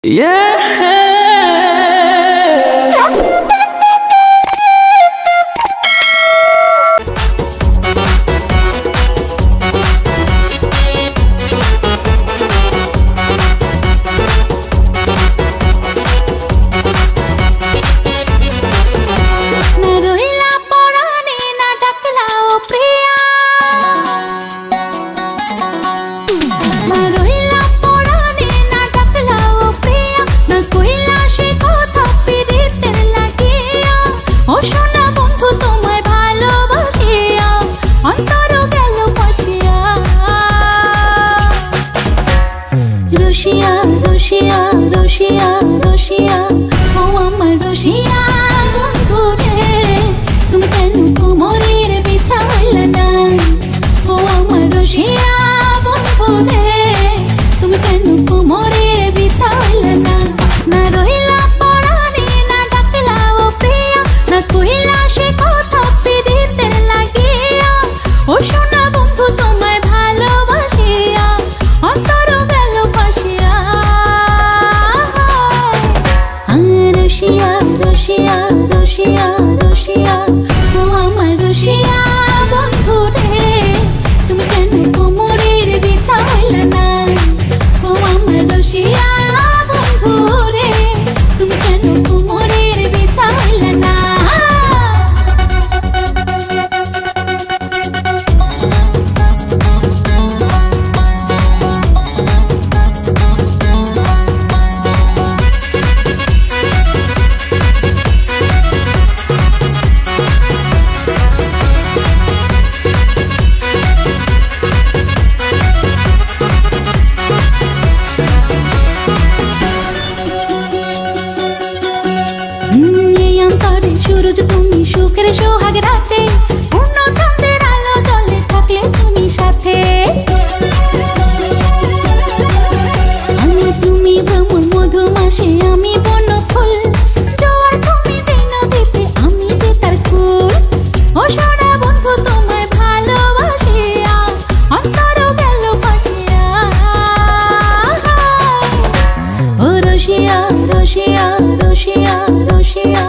Yeah. Russia, Russia, Russia, Russia, oh আমার Russia বন্ধু রে তুমি কেন কোমরের বিছাইলা না ও আমার Russia বন্ধু রে তুমি কেন কোমরের বিছাইলা না না রইলা পরাণে না ডাকলা ও প্রিয়া না কইলা সে কথা পিরিতের লাগিয়া ও সোনা বন্ধু তোমায় ভালোবাসিয়া অন্তর Russia, Russia, Russia, oh আমার Russia বন্ধু রে তুমি কেন কোমরের বিছাইলা না ও আমার Russia বন্ধু রে তুমি কেন কোমরের বিছাইলা না सूरज तुमी सुखेर सोहाग राते पूर्ण चाँदेर आलो जले थाकले तुमी साथे आमी तुमी भ्रमर मधुमासे आमी बनफुल जोयार तुमी जे नदीते आमी जे तार कूल ओ सोना बंधु तोमाय भालोबासिया अंतर गेल फासिया ओ Russia, Russia, Russia, Russia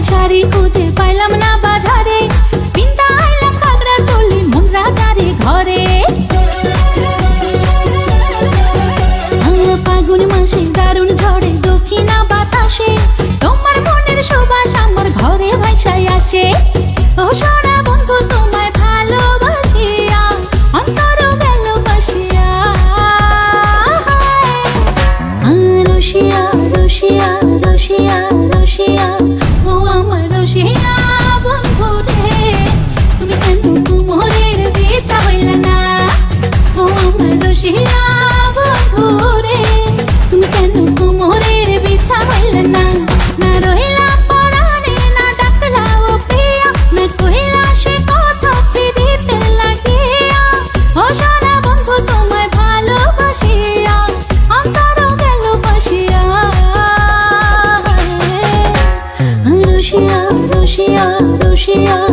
sari খুঁজে পাইলাম না বাজারে পিন্তা আইলাম কাগড়া চলি মন রাজারে ঘরে ফাগুন মাসে দারুণ ঝড়ে দক্ষিণা বাতাসে তোমার মনের সুবাস আমার ঘরে ভাইসাই আসে ও সোনা বন্ধু তোমায় ভালোবাসিয়া অন্তর গেল ফাসিয়া Russia, Russia, Russia, Russia Russia বন্ধু রে তুমি কেন কোমরের বিছাইলা না ও আমার Russia বন্ধু রে তুমি কেন কোমরের বিছাইলা না না রইলা পরাণে না ডাকলা ও প্রিয়া না কইলা সে কথা পিরিতের লাগিয়া ও সোনা বন্ধু তোমায় ভালোবাসিয়া অন্তর গেল ফাসিয়া Russia, Russia, Russia